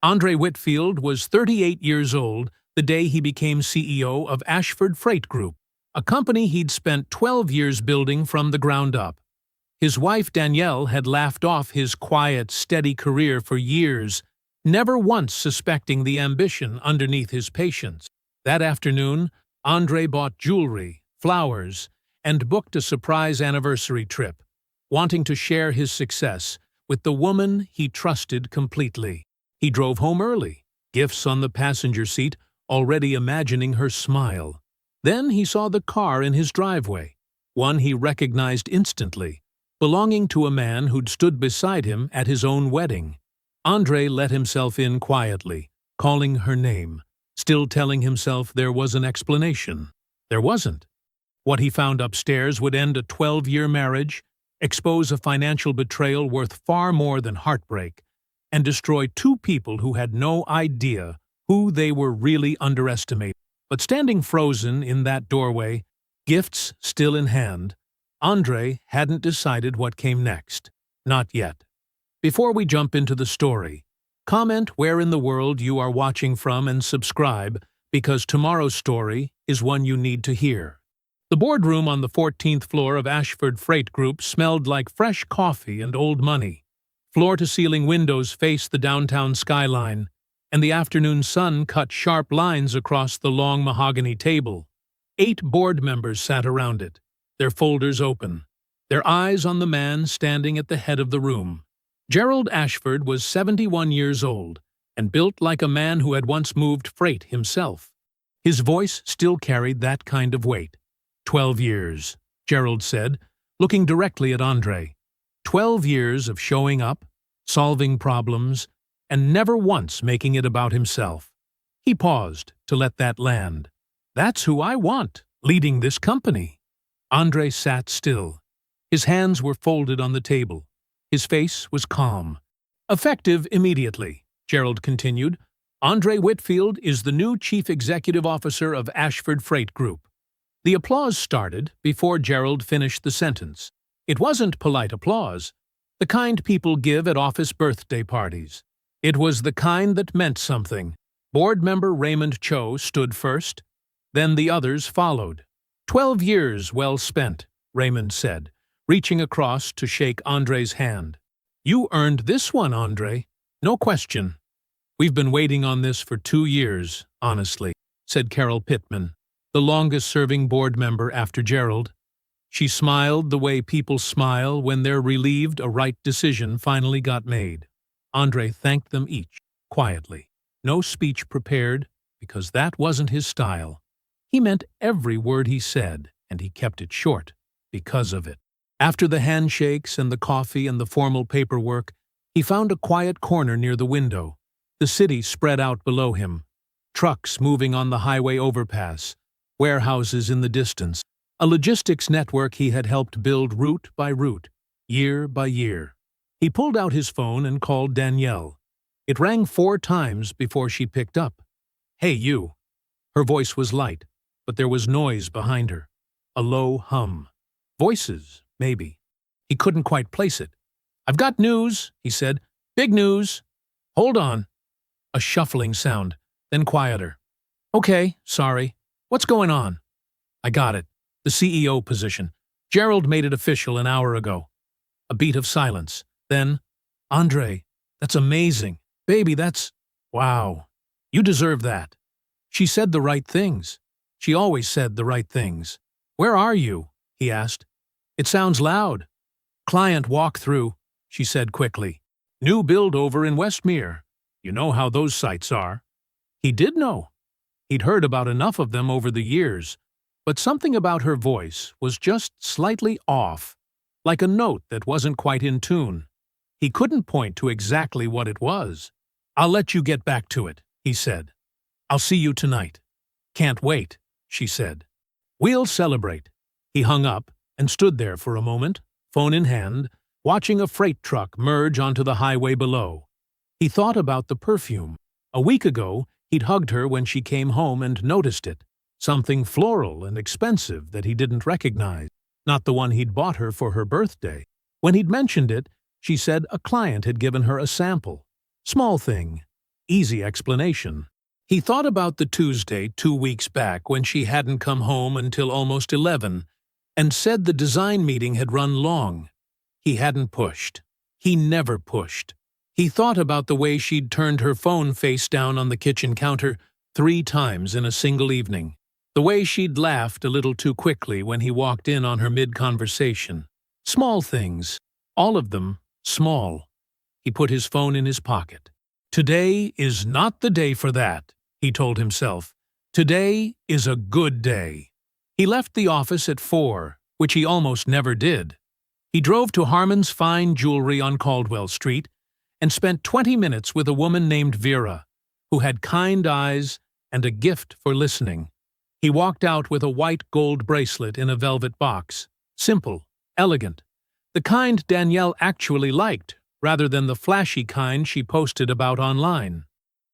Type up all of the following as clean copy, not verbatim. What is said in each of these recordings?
Andre Whitfield was 38 years old the day he became CEO of Ashford Freight Group, a company he'd spent 12 years building from the ground up. His wife Danielle had laughed off his quiet, steady career for years, never once suspecting the ambition underneath his patience. That afternoon, Andre bought jewelry, flowers, and booked a surprise anniversary trip, wanting to share his success with the woman he trusted completely. He drove home early, gifts on the passenger seat, already imagining her smile. Then he saw the car in his driveway, one he recognized instantly, belonging to a man who'd stood beside him at his own wedding. Andre let himself in quietly, calling her name, still telling himself there was an explanation. There wasn't. What he found upstairs would end a 12-year marriage, expose a financial betrayal worth far more than heartbreak, and destroy two people who had no idea who they were really underestimating. But standing frozen in that doorway, gifts still in hand, Andre hadn't decided what came next. Not yet. Before we jump into the story, comment where in the world you are watching from and subscribe, because tomorrow's story is one you need to hear. The boardroom on the 14th floor of Ashford Freight Group smelled like fresh coffee and old money. Floor-to-ceiling windows faced the downtown skyline, and the afternoon sun cut sharp lines across the long mahogany table. 8 board members sat around it, their folders open, their eyes on the man standing at the head of the room. Gerald Ashford was 71 years old and built like a man who had once moved freight himself. His voice still carried that kind of weight. 12 years, Gerald said, looking directly at Andre. 12 years of showing up, solving problems, and never once making it about himself. He paused to let that land. That's who I want, leading this company. Andre sat still. His hands were folded on the table. His face was calm. Effective immediately, Gerald continued, Andre Whitfield is the new Chief Executive Officer of Ashford Freight Group. The applause started before Gerald finished the sentence. It wasn't polite applause, the kind people give at office birthday parties. It was the kind that meant something. Board member Raymond Cho stood first, then the others followed. 12 years well spent, Raymond said, reaching across to shake Andre's hand. You earned this one, Andre. No question. We've been waiting on this for 2 years, honestly, said Carol Pittman, the longest-serving board member after Gerald. She smiled the way people smile when they're relieved a right decision finally got made. Andre thanked them each, quietly. No speech prepared, because that wasn't his style. He meant every word he said, and he kept it short, because of it. After the handshakes and the coffee and the formal paperwork, he found a quiet corner near the window. The city spread out below him. Trucks moving on the highway overpass, warehouses in the distance, a logistics network he had helped build route by route, year by year. He pulled out his phone and called Danielle. It rang 4 times before she picked up. Hey, you. Her voice was light, but there was noise behind her. A low hum. Voices, maybe. He couldn't quite place it. I've got news, he said. Big news. Hold on. A shuffling sound, then quieter. Okay, sorry. What's going on? I got it. The CEO position. Gerald made it official an hour ago. A beat of silence. Then, Andre, that's amazing. Baby, that's... Wow. You deserve that. She said the right things. She always said the right things. Where are you? He asked. It sounds loud. Client walk-through, she said quickly. New build over in Westmere. You know how those sites are. He did know. He'd heard about enough of them over the years, but something about her voice was just slightly off, like a note that wasn't quite in tune. He couldn't point to exactly what it was. I'll let you get back to it, he said. I'll see you tonight. Can't wait, she said. We'll celebrate. He hung up and stood there for a moment, phone in hand, watching a freight truck merge onto the highway below. He thought about the perfume. A week ago, he'd hugged her when she came home and noticed it. Something floral and expensive that he didn't recognize, not the one he'd bought her for her birthday. When he'd mentioned it, she said a client had given her a sample. Small thing. easy explanation. He thought about the Tuesday 2 weeks back when she hadn't come home until almost 11 and said the design meeting had run long. He hadn't pushed. He never pushed. He thought about the way she'd turned her phone face down on the kitchen counter 3 times in a single evening. The way she'd laughed a little too quickly when he walked in on her mid-conversation. Small things. All of them small. He put his phone in his pocket. Today is not the day for that, he told himself. Today is a good day. He left the office at 4, which he almost never did. He drove to Harmon's Fine Jewelry on Caldwell Street and spent 20 minutes with a woman named Vera, who had kind eyes and a gift for listening. He walked out with a white gold bracelet in a velvet box. Simple, elegant. The kind Danielle actually liked, rather than the flashy kind she posted about online.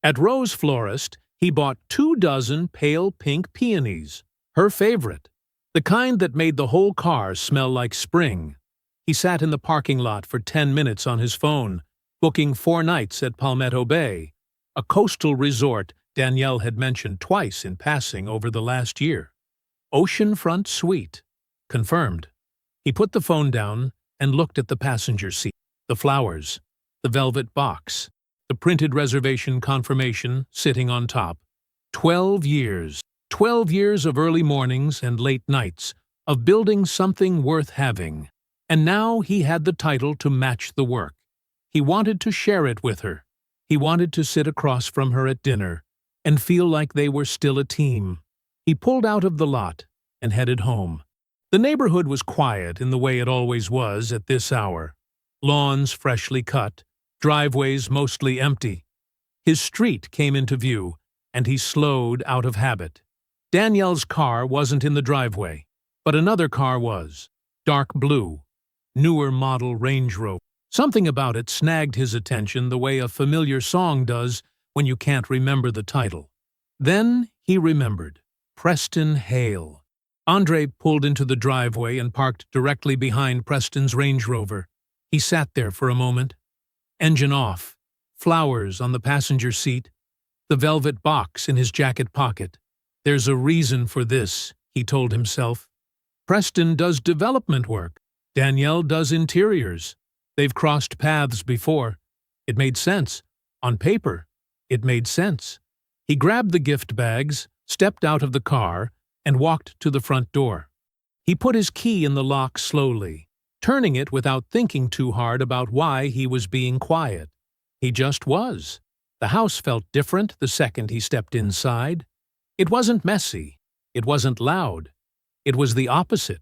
At Rose Florist, he bought 2 dozen pale pink peonies, her favorite, the kind that made the whole car smell like spring. He sat in the parking lot for 10 minutes on his phone, booking 4 nights at Palmetto Bay, a coastal resort Danielle had mentioned twice in passing over the last year. Oceanfront suite. Confirmed. He put the phone down and looked at the passenger seat. The flowers, the velvet box, the printed reservation confirmation sitting on top. 12 years. 12 years of early mornings and late nights, of building something worth having. And now he had the title to match the work. He wanted to share it with her. He wanted to sit across from her at dinner and feel like they were still a team. He pulled out of the lot and headed home. The neighborhood was quiet in the way it always was at this hour. Lawns freshly cut, driveways mostly empty. His street came into view, and he slowed out of habit. Danielle's car wasn't in the driveway, but another car was. Dark blue, newer model Range Rover. Something about it snagged his attention the way a familiar song does when you can't remember the title. Then he remembered. Preston Hale. Andre pulled into the driveway and parked directly behind Preston's Range Rover. He sat there for a moment. Engine off. Flowers on the passenger seat. The velvet box in his jacket pocket. There's a reason for this, he told himself. Preston does development work. Danielle does interiors. They've crossed paths before. It made sense. On paper, it made sense. He grabbed the gift bags, stepped out of the car, and walked to the front door. He put his key in the lock slowly, turning it without thinking too hard about why he was being quiet. He just was. The house felt different the second he stepped inside. It wasn't messy. It wasn't loud. It was the opposite.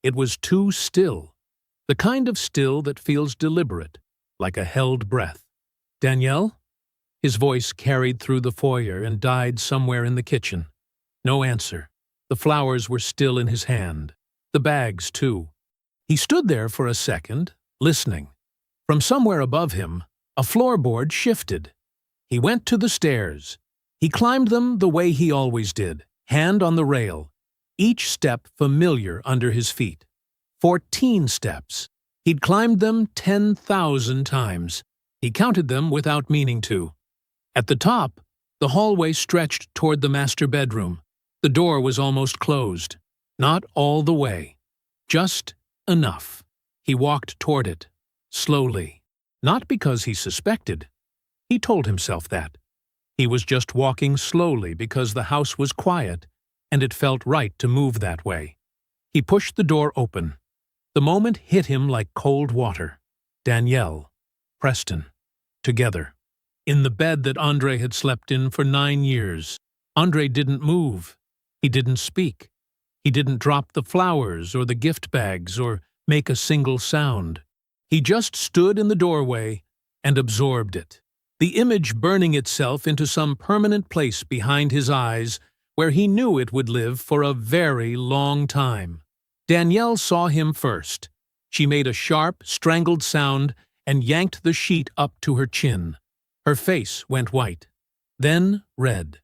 It was too still. The kind of still that feels deliberate, like a held breath. Danielle? His voice carried through the foyer and died somewhere in the kitchen. No answer. The flowers were still in his hand. The bags, too. He stood there for a second, listening. From somewhere above him, a floorboard shifted. He went to the stairs. He climbed them the way he always did, hand on the rail, each step familiar under his feet. 14 steps. He'd climbed them 10,000 times. He counted them without meaning to. At the top, the hallway stretched toward the master bedroom. The door was almost closed. Not all the way. Just enough. He walked toward it, slowly. Not because he suspected. He told himself that. He was just walking slowly because the house was quiet, and it felt right to move that way. He pushed the door open. The moment hit him like cold water. Danielle, Preston, together. In the bed that Andre had slept in for 9 years. Andre didn't move. He didn't speak. He didn't drop the flowers or the gift bags or make a single sound. He just stood in the doorway and absorbed it. The image burning itself into some permanent place behind his eyes where he knew it would live for a very long time. Danielle saw him first. She made a sharp, strangled sound and yanked the sheet up to her chin. Her face went white, then red.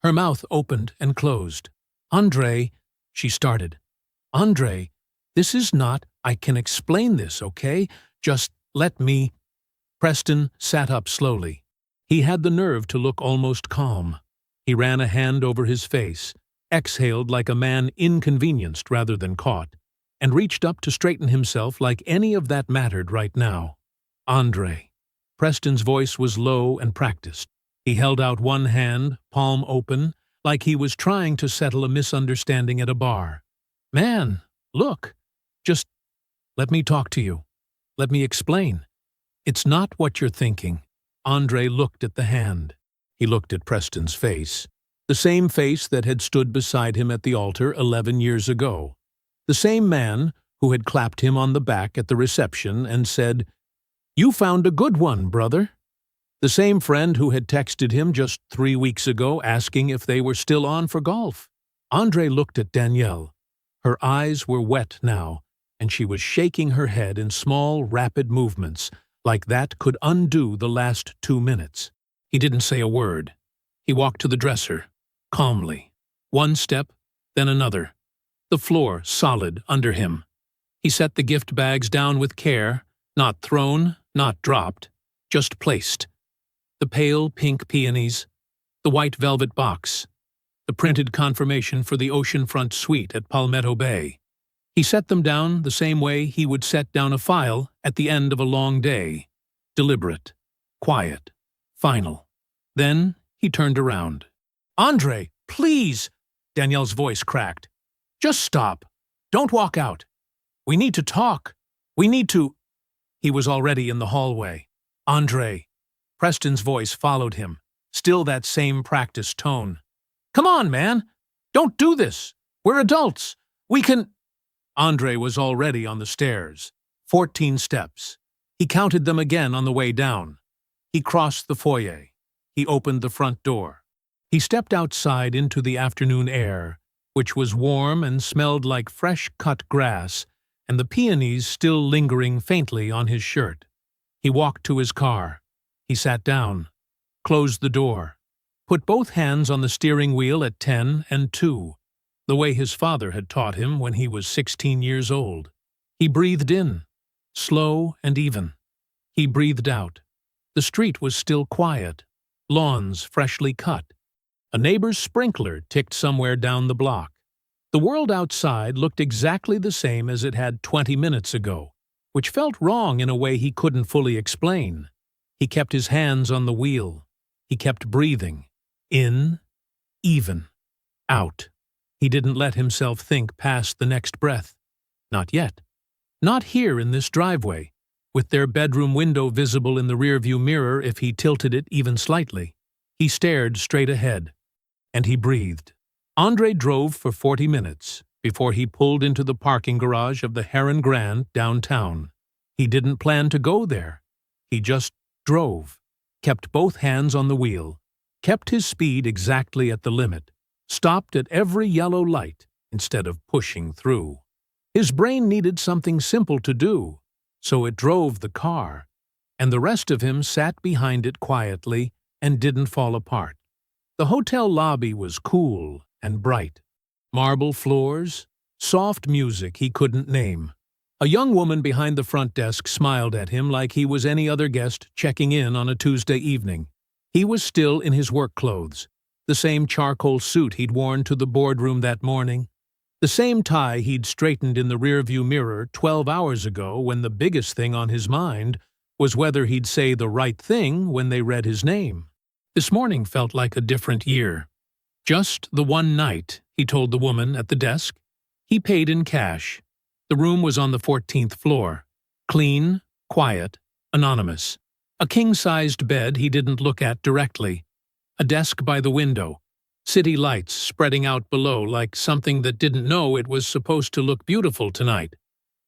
Her mouth opened and closed. "Andre," she started. "Andre, this is not, I can explain this, okay? Just let me." Preston sat up slowly. He had the nerve to look almost calm. He ran a hand over his face, exhaled like a man inconvenienced rather than caught, and reached up to straighten himself like any of that mattered right now. Andre. Preston's voice was low and practiced. He held out one hand, palm open, like he was trying to settle a misunderstanding at a bar. Man, look. Just let me talk to you. Let me explain. It's not what you're thinking. Andre looked at the hand. He looked at Preston's face. The same face that had stood beside him at the altar 11 years ago. The same man who had clapped him on the back at the reception and said, "You found a good one, brother." The same friend who had texted him just 3 weeks ago asking if they were still on for golf. Andre looked at Danielle. Her eyes were wet now, and she was shaking her head in small, rapid movements, like that could undo the last 2 minutes. He didn't say a word. He walked to the dresser, calmly. One step, then another. The floor solid under him. He set the gift bags down with care, not thrown, not dropped, just placed. The pale pink peonies, the white velvet box, the printed confirmation for the oceanfront suite at Palmetto Bay. He set them down the same way he would set down a file at the end of a long day. Deliberate, quiet, final. Then he turned around. "Andre, please!" Danielle's voice cracked. "Just stop. Don't walk out. We need to talk. We need to—" He was already in the hallway. "Andre." Preston's voice followed him, still that same practiced tone. "Come on, man. Don't do this. We're adults. We can—" Andre was already on the stairs. 14 steps. He counted them again on the way down. He crossed the foyer. He opened the front door. He stepped outside into the afternoon air, which was warm and smelled like fresh-cut grass, and the peonies still lingering faintly on his shirt. He walked to his car. He sat down, closed the door, put both hands on the steering wheel at 10 and 2, the way his father had taught him when he was 16 years old. He breathed in, slow and even. He breathed out. The street was still quiet, lawns freshly cut. A neighbor's sprinkler ticked somewhere down the block. The world outside looked exactly the same as it had 20 minutes ago, which felt wrong in a way he couldn't fully explain. He kept his hands on the wheel. He kept breathing. In, even, out. He didn't let himself think past the next breath. Not yet. Not here in this driveway, with their bedroom window visible in the rearview mirror if he tilted it even slightly. He stared straight ahead. And he breathed. Andre drove for 40 minutes before he pulled into the parking garage of the Heron Grand downtown. He didn't plan to go there. He just drove, kept both hands on the wheel, kept his speed exactly at the limit, stopped at every yellow light instead of pushing through. His brain needed something simple to do, so it drove the car, and the rest of him sat behind it quietly and didn't fall apart. The hotel lobby was cool and bright. Marble floors, soft music he couldn't name. A young woman behind the front desk smiled at him like he was any other guest checking in on a Tuesday evening. He was still in his work clothes, the same charcoal suit he'd worn to the boardroom that morning, the same tie he'd straightened in the rearview mirror 12 hours ago when the biggest thing on his mind was whether he'd say the right thing when they read his name. This morning felt like a different year. Just the one night, he told the woman at the desk. He paid in cash. The room was on the 14th floor. Clean, quiet, anonymous. A king-sized bed he didn't look at directly. A desk by the window. City lights spreading out below like something that didn't know it was supposed to look beautiful tonight.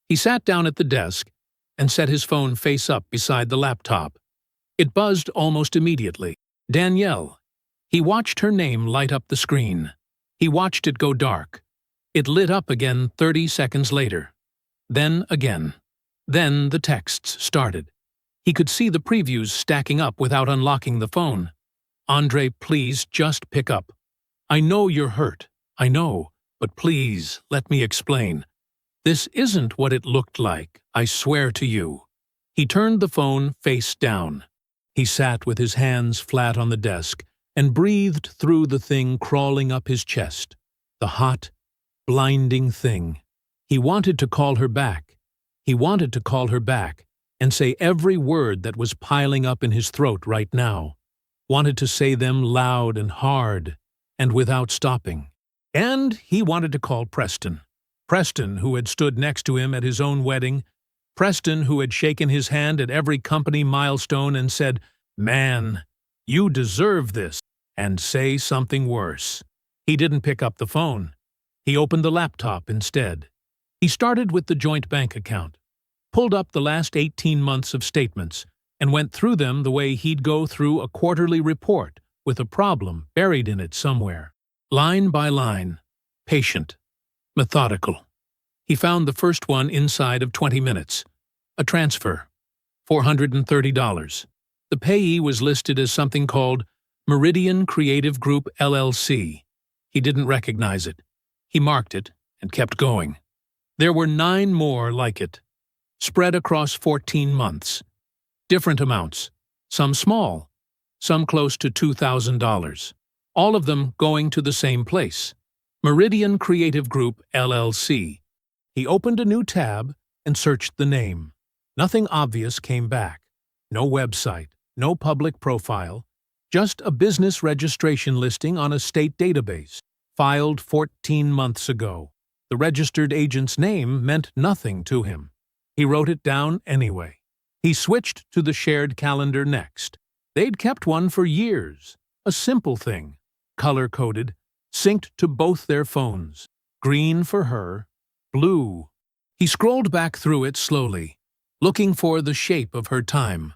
He sat down at the desk and set his phone face up beside the laptop. It buzzed almost immediately. Danielle. He watched her name light up the screen. He watched it go dark. It lit up again 30 seconds later. Then again. Then the texts started. He could see the previews stacking up without unlocking the phone. Andre, please just pick up. I know you're hurt. I know. But please, let me explain. This isn't what it looked like, I swear to you. He turned the phone face down. He sat with his hands flat on the desk and breathed through the thing crawling up his chest. The hot, blinding thing. He wanted to call her back. He wanted to call her back and say every word that was piling up in his throat right now. Wanted to say them loud and hard and without stopping. And he wanted to call Preston. Preston, who had stood next to him at his own wedding. Preston, who had shaken his hand at every company milestone and said, "Man, you deserve this," and say something worse. He didn't pick up the phone. He opened the laptop instead. He started with the joint bank account, pulled up the last 18 months of statements, and went through them the way he'd go through a quarterly report with a problem buried in it somewhere. Line by line, patient, methodical. He found the first one inside of 20 minutes. A transfer, $430. The payee was listed as something called Meridian Creative Group LLC. He didn't recognize it. He marked it and kept going. There were 9 more like it, spread across 14 months. Different amounts, some small, some close to $2,000. All of them going to the same place, Meridian Creative Group LLC. He opened a new tab and searched the name. Nothing obvious came back. No website, no public profile, just a business registration listing on a state database, filed 14 months ago. The registered agent's name meant nothing to him. He wrote it down anyway. He switched to the shared calendar next. They'd kept one for years. A simple thing, color-coded, synced to both their phones. Green for her, blue. He scrolled back through it slowly, looking for the shape of her time.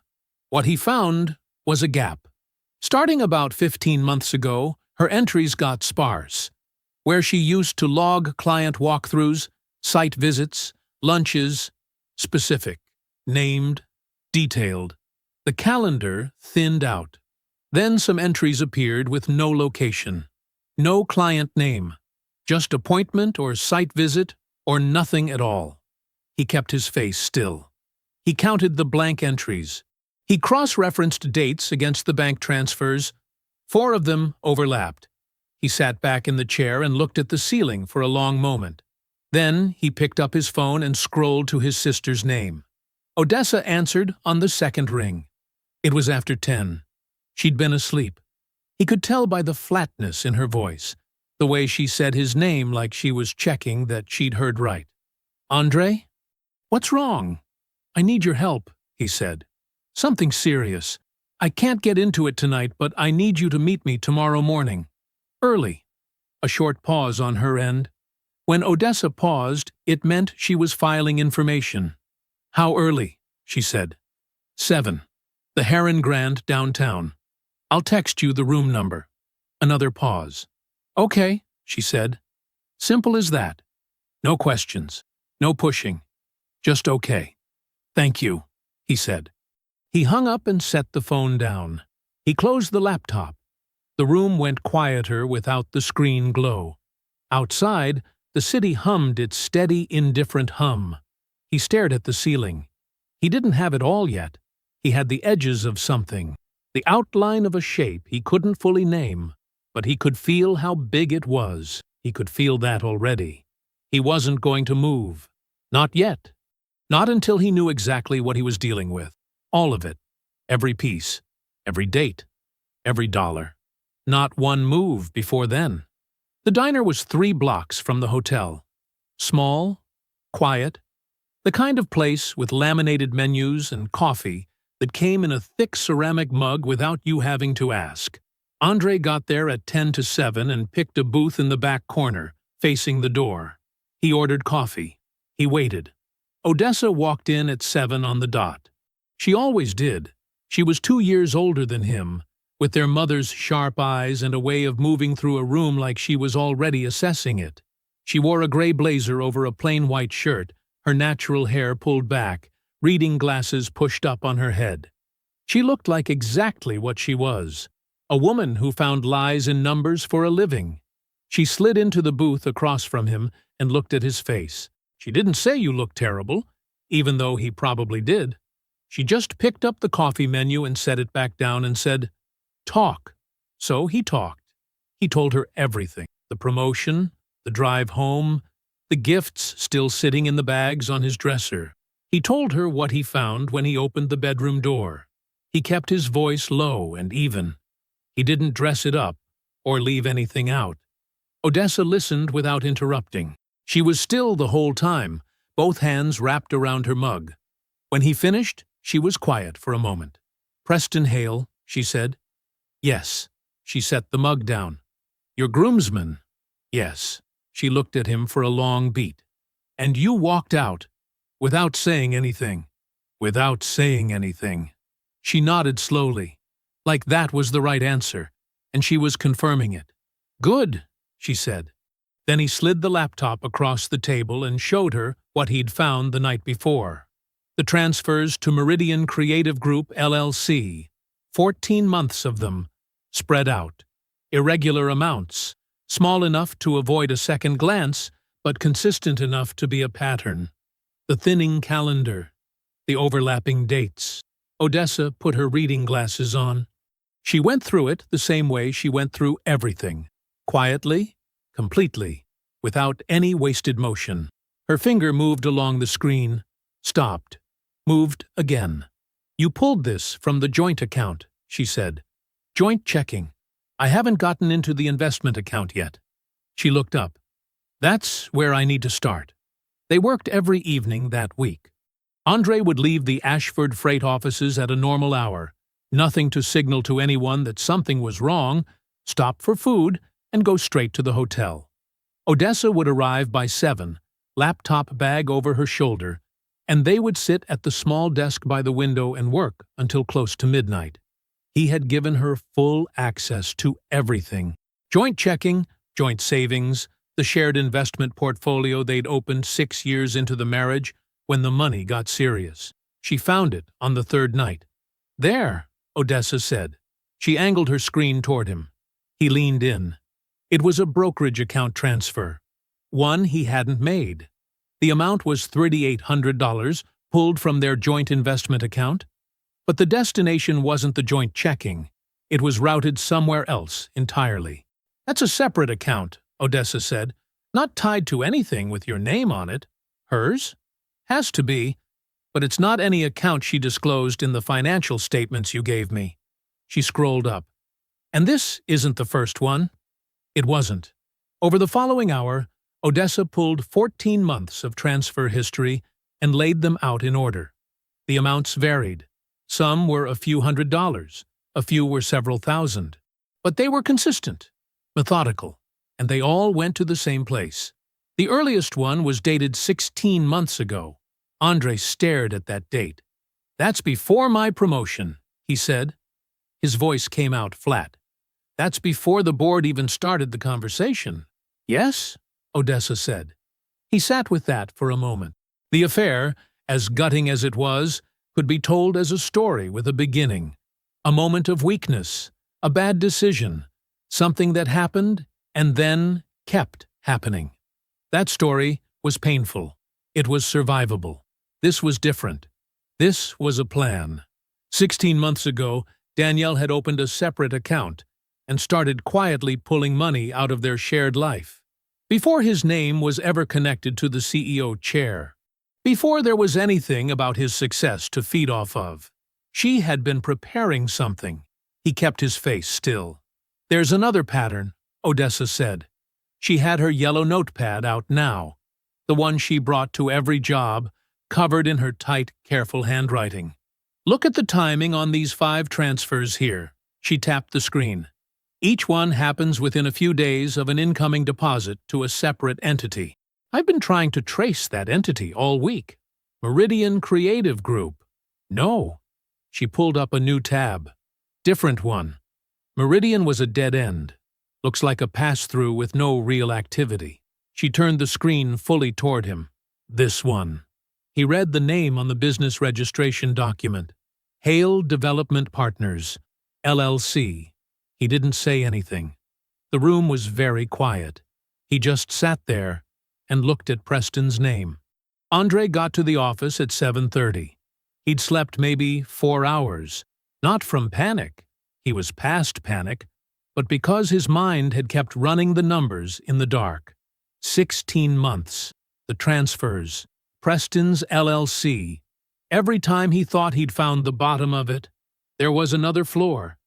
What he found was a gap. Starting about 15 months ago, her entries got sparse. Where she used to log client walkthroughs, site visits, lunches, specific, named, detailed. The calendar thinned out. Then some entries appeared with no location. No client name. Just appointment or site visit or nothing at all. He kept his face still. He counted the blank entries. He cross-referenced dates against the bank transfers. 4 of them overlapped. He sat back in the chair and looked at the ceiling for a long moment. Then he picked up his phone and scrolled to his sister's name. Odessa answered on the second ring. It was after 10. She'd been asleep. He could tell by the flatness in her voice, the way she said his name like she was checking that she'd heard right. "Andre? What's wrong?" "I need your help," he said. "Something serious. I can't get into it tonight, but I need you to meet me tomorrow morning. Early." A short pause on her end. When Odessa paused, it meant she was filing information. "How early?" she said. 7. The Heron Grand downtown. "I'll text you the room number." Another pause. "Okay," she said. Simple as that. No questions. No pushing. Just okay. "Thank you," he said. He hung up and set the phone down. He closed the laptop. The room went quieter without the screen glow. Outside, the city hummed its steady, indifferent hum. He stared at the ceiling. He didn't have it all yet. He had the edges of something, the outline of a shape he couldn't fully name, but he could feel how big it was. He could feel that already. He wasn't going to move. Not yet. Not until he knew exactly what he was dealing with. All of it. Every piece. Every date. Every dollar. Not one move before then. The diner was 3 blocks from the hotel. Small, quiet, the kind of place with laminated menus and coffee that came in a thick ceramic mug without you having to ask. Andre got there at 10 to 7 and picked a booth in the back corner, facing the door. He ordered coffee. He waited. Odessa walked in at 7 on the dot. She always did. She was 2 years older than him, with their mother's sharp eyes and a way of moving through a room like she was already assessing it. She wore a gray blazer over a plain white shirt, her natural hair pulled back, reading glasses pushed up on her head. She looked like exactly what she was, a woman who found lies in numbers for a living. She slid into the booth across from him and looked at his face. She didn't say you looked terrible, even though he probably did. She just picked up the coffee menu and set it back down and said, "Talk." So he talked. He told her everything. The promotion, the drive home, the gifts still sitting in the bags on his dresser. He told her what he found when he opened the bedroom door. He kept his voice low and even. He didn't dress it up or leave anything out. Odessa listened without interrupting. She was still the whole time, both hands wrapped around her mug. When he finished, she was quiet for a moment. "Preston Hale," she said. "Yes." She set the mug down. "Your groomsman?" "Yes." She looked at him for a long beat. "And you walked out, without saying anything." "Without saying anything." She nodded slowly, like that was the right answer, and she was confirming it. "Good," she said. Then he slid the laptop across the table and showed her what he'd found the night before. The transfers to Meridian Creative Group, LLC. 14 months of them, spread out. Irregular amounts, small enough to avoid a second glance, but consistent enough to be a pattern. The thinning calendar, the overlapping dates. Odessa put her reading glasses on. She went through it the same way she went through everything. Quietly, completely, without any wasted motion. Her finger moved along the screen, stopped, moved again. "You pulled this from the joint account," she said. "Joint checking. I haven't gotten into the investment account yet." She looked up. "That's where I need to start." They worked every evening that week. Andre would leave the Ashford freight offices at a normal hour, nothing to signal to anyone that something was wrong, stop for food, and go straight to the hotel. Odessa would arrive by 7, laptop bag over her shoulder, and they would sit at the small desk by the window and work until close to midnight. He had given her full access to everything. Joint checking, joint savings, the shared investment portfolio they'd opened 6 years into the marriage when the money got serious. She found it on the third night. "There," Odessa said. She angled her screen toward him. He leaned in. It was a brokerage account transfer, one he hadn't made. The amount was $3,800, pulled from their joint investment account. But the destination wasn't the joint checking. It was routed somewhere else entirely. "That's a separate account," Odessa said. "Not tied to anything with your name on it." "Hers?" "Has to be. But it's not any account she disclosed in the financial statements you gave me." She scrolled up. "And this isn't the first one." It wasn't. Over the following hour, Odessa pulled 14 months of transfer history and laid them out in order. The amounts varied. Some were a few $100s, a few were several thousand. But they were consistent, methodical, and they all went to the same place. The earliest one was dated 16 months ago. Andre stared at that date. "That's before my promotion," he said. His voice came out flat. "That's before the board even started the conversation." "Yes?" Odessa said. He sat with that for a moment. The affair, as gutting as it was, could be told as a story with a beginning. A moment of weakness, a bad decision, something that happened and then kept happening. That story was painful. It was survivable. This was different. This was a plan. 16 months ago, Danielle had opened a separate account and started quietly pulling money out of their shared life. Before his name was ever connected to the CEO chair. Before there was anything about his success to feed off of. She had been preparing something. He kept his face still. "There's another pattern," Odessa said. She had her yellow notepad out now, the one she brought to every job, covered in her tight, careful handwriting. "Look at the timing on these 5 transfers here." She tapped the screen. "Each one happens within a few days of an incoming deposit to a separate entity. I've been trying to trace that entity all week. Meridian Creative Group. No." She pulled up a new tab. Different one. Meridian was a dead end. Looks like a pass-through with no real activity. She turned the screen fully toward him. This one. He read the name on the business registration document. Hale Development Partners, LLC. He didn't say anything. The room was very quiet. He just sat there and looked at Preston's name. Andre got to the office at 7:30. He'd slept maybe 4 hours. Not from panic. He was past panic, but because his mind had kept running the numbers in the dark. 16 months. The transfers. Preston's LLC. Every time he thought he'd found the bottom of it, there was another floor.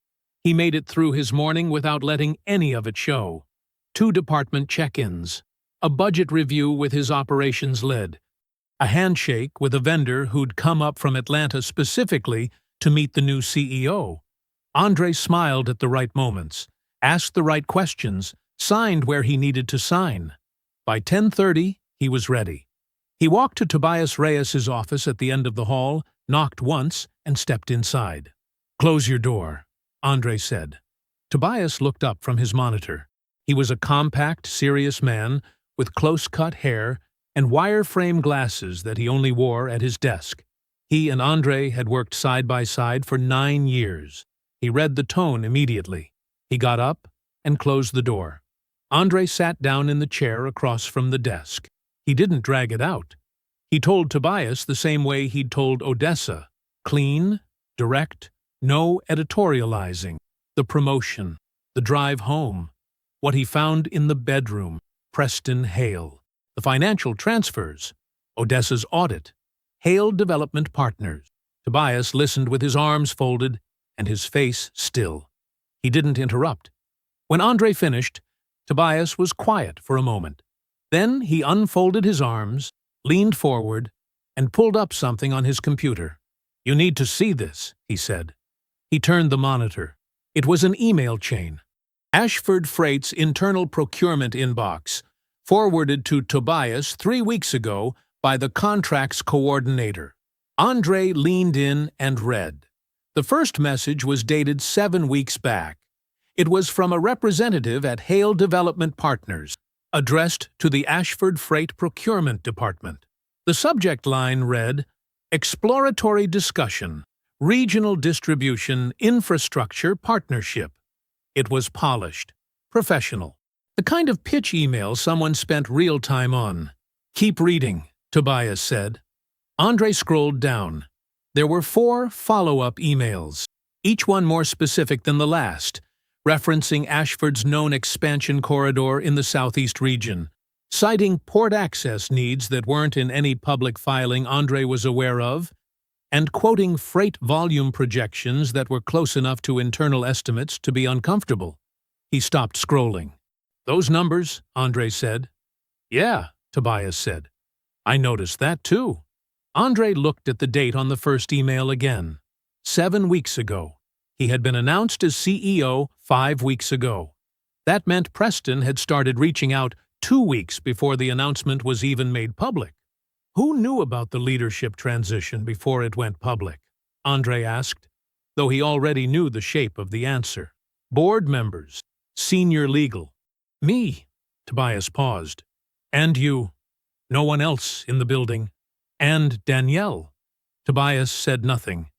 He made it through his morning without letting any of it show. 2 department check-ins. A budget review with his operations lead. A handshake with a vendor who'd come up from Atlanta specifically to meet the new CEO. Andre smiled at the right moments, asked the right questions, signed where he needed to sign. By 10:30, he was ready. He walked to Tobias Reyes's office at the end of the hall, knocked once, and stepped inside. "Close your door," Andre said. Tobias looked up from his monitor. He was a compact, serious man with close-cut hair and wire-frame glasses that he only wore at his desk. He and Andre had worked side by side for 9 years. He read the tone immediately. He got up and closed the door. Andre sat down in the chair across from the desk. He didn't drag it out. He told Tobias the same way he'd told Odessa. Clean, direct, no editorializing. The promotion, the drive home, what he found in the bedroom, Preston Hale. The financial transfers, Odessa's audit, Hale Development Partners. Tobias listened with his arms folded and his face still. He didn't interrupt. When Andre finished, Tobias was quiet for a moment. Then he unfolded his arms, leaned forward, and pulled up something on his computer. "You need to see this," he said. He turned the monitor. It was an email chain. Ashford Freight's internal procurement inbox, forwarded to Tobias 3 weeks ago by the contracts coordinator. Andre leaned in and read. The first message was dated 7 weeks back. It was from a representative at Hale Development Partners, addressed to the Ashford Freight Procurement Department. The subject line read, "Exploratory Discussion, Regional Distribution Infrastructure Partnership." It was polished, professional. The kind of pitch email someone spent real time on. "Keep reading," Tobias said. Andre scrolled down. There were 4 follow-up emails, each one more specific than the last, referencing Ashford's known expansion corridor in the southeast region, citing port access needs that weren't in any public filing Andre was aware of, and quoting freight volume projections that were close enough to internal estimates to be uncomfortable. He stopped scrolling. "Those numbers," Andre said. "Yeah," Tobias said. "I noticed that too." Andre looked at the date on the first email again. 7 weeks ago. He had been announced as CEO 5 weeks ago. That meant Preston had started reaching out 2 weeks before the announcement was even made public. Who knew about the leadership transition before it went public? Andre asked, though he already knew the shape of the answer. Board members, senior legal. "Me," Tobias paused. "And you. No one else in the building. And Danielle." Tobias said nothing.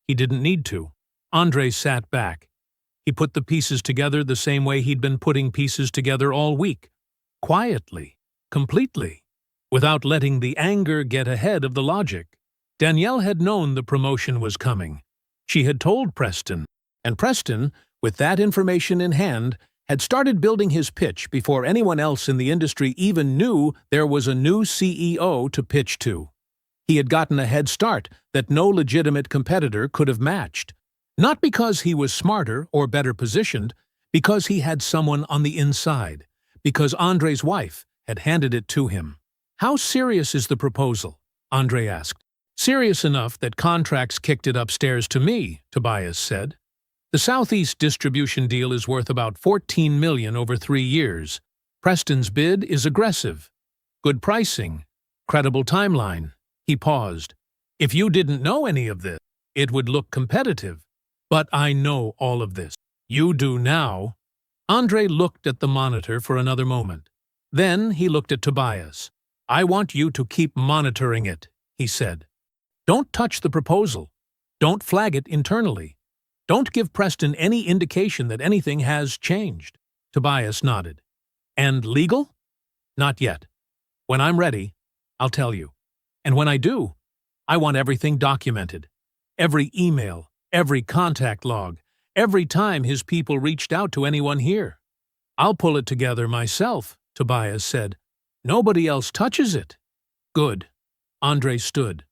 He didn't need to. Andre sat back. He put the pieces together the same way he'd been putting pieces together all week. Quietly, completely, without letting the anger get ahead of the logic. Danielle had known the promotion was coming. She had told Preston, and Preston, with that information in hand, had started building his pitch before anyone else in the industry even knew there was a new CEO to pitch to. He had gotten a head start that no legitimate competitor could have matched. Not because he was smarter or better positioned, because he had someone on the inside, because Andre's wife had handed it to him. "How serious is the proposal?" Andre asked. "Serious enough that contracts kicked it upstairs to me," Tobias said. "The Southeast distribution deal is worth about $14 million over 3 years. Preston's bid is aggressive. Good pricing. Credible timeline." He paused. "If you didn't know any of this, it would look competitive. But I know all of this. You do now." Andre looked at the monitor for another moment. Then he looked at Tobias. "I want you to keep monitoring it," he said. "Don't touch the proposal. Don't flag it internally. Don't give Preston any indication that anything has changed." Tobias nodded. "And legal?" "Not yet. When I'm ready, I'll tell you. And when I do, I want everything documented. Every email, every contact log, every time his people reached out to anyone here. I'll pull it together myself, Tobias said. Nobody else touches it. Good. Andre stood.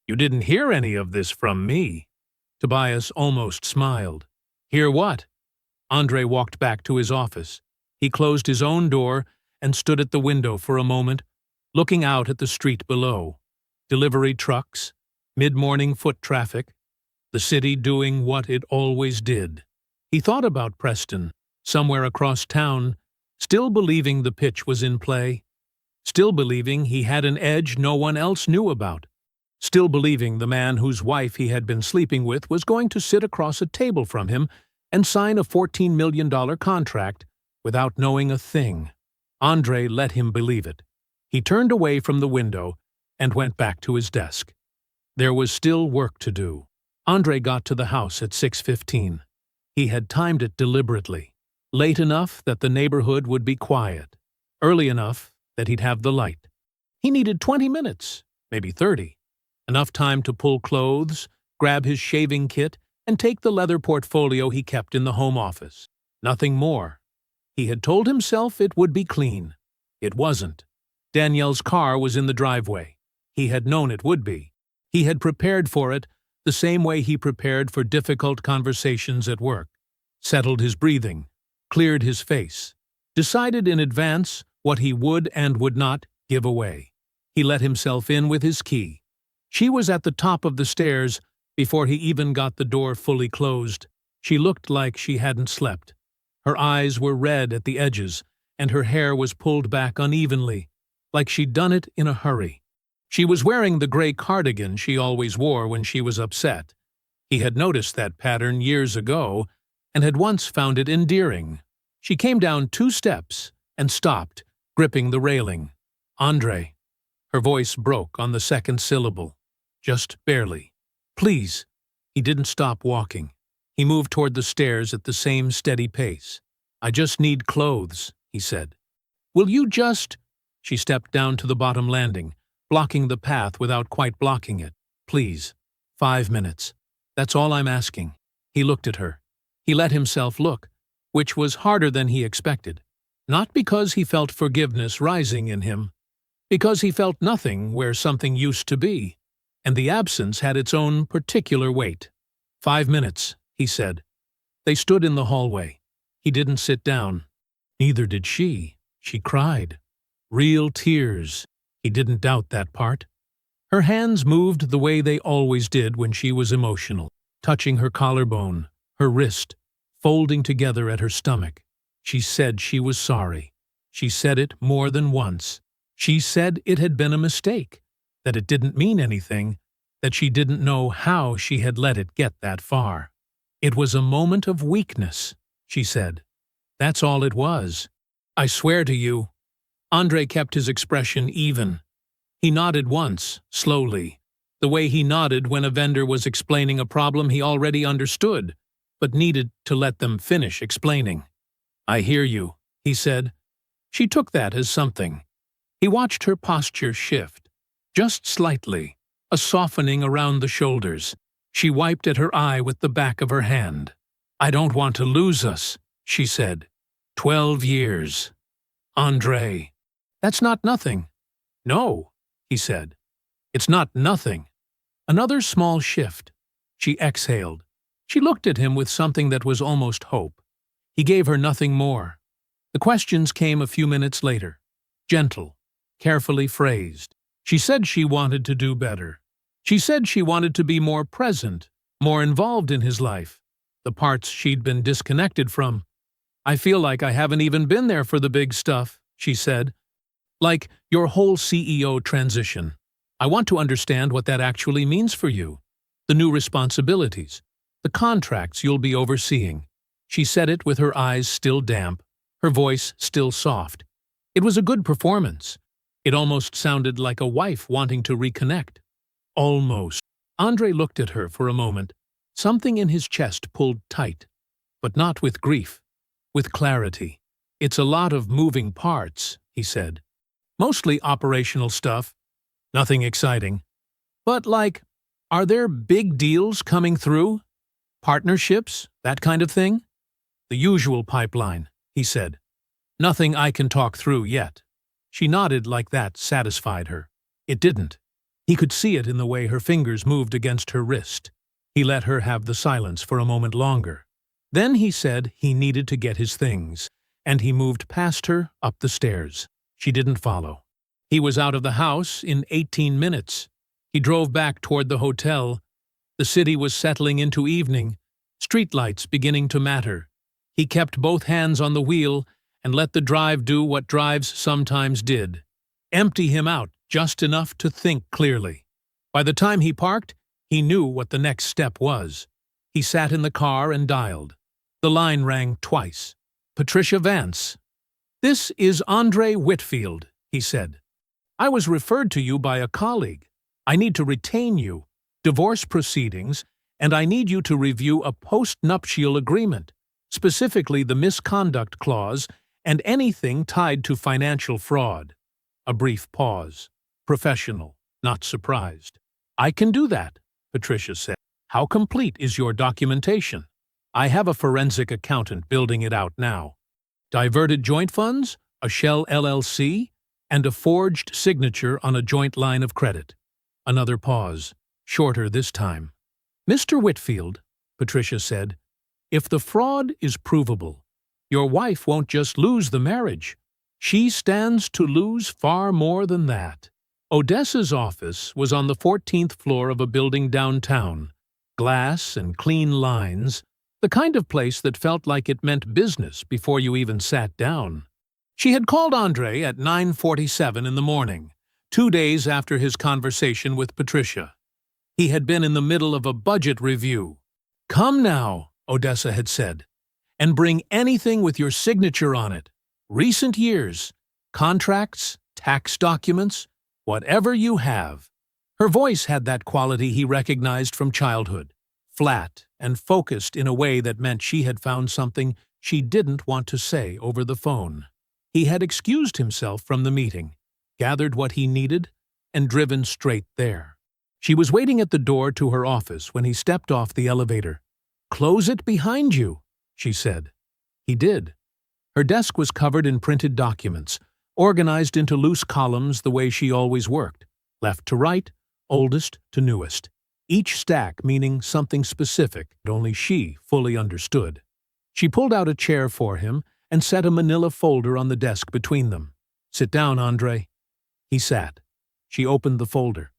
You didn't hear any of this from me. Tobias almost smiled. Hear what? Andre walked back to his office. He closed his own door and stood at the window for a moment, looking out at the street below. Delivery trucks, mid-morning foot traffic, the city doing what it always did. He thought about Preston, somewhere across town, still believing the pitch was in play, still believing he had an edge no one else knew about, still believing the man whose wife he had been sleeping with was going to sit across a table from him and sign a $14 million contract without knowing a thing. Andre let him believe it. He turned away from the window and went back to his desk. There was still work to do. Andre got to the house at 6:15. He had timed it deliberately, late enough that the neighborhood would be quiet, early enough that he'd have the light. He needed 20 minutes, maybe 30, enough time to pull clothes, grab his shaving kit, and take the leather portfolio he kept in the home office. Nothing more. He had told himself it would be clean. It wasn't. Danielle's car was in the driveway. He had known it would be. He had prepared for it the same way he prepared for difficult conversations at work, settled his breathing, cleared his face, decided in advance what he would and would not give away. He let himself in with his key. She was at the top of the stairs before he even got the door fully closed. She looked like she hadn't slept. Her eyes were red at the edges, and her hair was pulled back unevenly, like she'd done it in a hurry. She was wearing the gray cardigan she always wore when she was upset. He had noticed that pattern years ago and had once found it endearing. She came down 2 steps and stopped, gripping the railing. Andre. Her voice broke on the second syllable. Just barely. Please. He didn't stop walking. He moved toward the stairs at the same steady pace. I just need clothes, he said. Will you just... She stepped down to the bottom landing, blocking the path without quite blocking it. Please. 5 minutes. That's all I'm asking. He looked at her. He let himself look, which was harder than he expected. Not because he felt forgiveness rising in him, because he felt nothing where something used to be, and the absence had its own particular weight. 5 minutes, he said. They stood in the hallway. He didn't sit down. Neither did she. She cried. Real tears. He didn't doubt that part. Her hands moved the way they always did when she was emotional, touching her collarbone, her wrist, folding together at her stomach. She said she was sorry. She said it more than once. She said it had been a mistake, that it didn't mean anything, that she didn't know how she had let it get that far. It was a moment of weakness, she said. That's all it was. I swear to you. Andre kept his expression even. He nodded once, slowly, the way he nodded when a vendor was explaining a problem he already understood, but needed to let them finish explaining. I hear you, he said. She took that as something. He watched her posture shift, just slightly, a softening around the shoulders. She wiped at her eye with the back of her hand. I don't want to lose us, she said. 12 years. Andre. That's not nothing. No, he said. It's not nothing. Another small shift. She exhaled. She looked at him with something that was almost hope. He gave her nothing more. The questions came a few minutes later. Gentle, carefully phrased. She said she wanted to do better. She said she wanted to be more present, more involved in his life, the parts she'd been disconnected from. I feel like I haven't even been there for the big stuff, she said. Like your whole CEO transition. I want to understand what that actually means for you. The new responsibilities, the contracts you'll be overseeing. She said it with her eyes still damp, her voice still soft. It was a good performance. It almost sounded like a wife wanting to reconnect. Almost. Andre looked at her for a moment. Something in his chest pulled tight, but not with grief, with clarity. It's a lot of moving parts, he said. Mostly operational stuff. Nothing exciting. But like Are there big deals coming through? Partnerships, that kind of thing? The usual pipeline, he said. Nothing I can talk through yet. She nodded like that satisfied her. It didn't. He could see it in the way her fingers moved against her wrist. He let her have the silence for a moment longer. Then he said he needed to get his things, and he moved past her up the stairs. She didn't follow. He was out of the house in 18 minutes. He drove back toward the hotel. The city was settling into evening, streetlights beginning to matter. He kept both hands on the wheel and let the drive do what drives sometimes did. Empty him out just enough to think clearly. By the time he parked, he knew what the next step was. He sat in the car and dialed. The line rang twice. Patricia Vance. "This is Andre Whitfield," he said. "I was referred to you by a colleague. I need to retain you, divorce proceedings, and I need you to review a post-nuptial agreement, specifically the misconduct clause and anything tied to financial fraud." A brief pause. Professional, not surprised. "I can do that," Patricia said. "How complete is your documentation?" "I have a forensic accountant building it out now." Diverted joint funds, a shell LLC, and a forged signature on a joint line of credit. Another pause, shorter this time. "Mr. Whitfield," Patricia said, "if the fraud is provable, your wife won't just lose the marriage. She stands to lose far more than that." Odessa's office was on the 14th floor of a building downtown. Glass and clean lines, the kind of place that felt like it meant business before you even sat down. She had called Andre at 9:47 in the morning, 2 days after his conversation with Patricia. He had been in the middle of a budget review. "Come now," Odessa had said, "and bring anything with your signature on it. Recent years, contracts, tax documents, whatever you have." Her voice had that quality he recognized from childhood, flat and focused in a way that meant she had found something she didn't want to say over the phone. He had excused himself from the meeting, gathered what he needed, and driven straight there. She was waiting at the door to her office when he stepped off the elevator. "Close it behind you," she said. He did. Her desk was covered in printed documents, organized into loose columns the way she always worked, left to right, oldest to newest, each stack meaning something specific that only she fully understood. She pulled out a chair for him and set a manila folder on the desk between them. "Sit down, Andre." He sat. She opened the folder.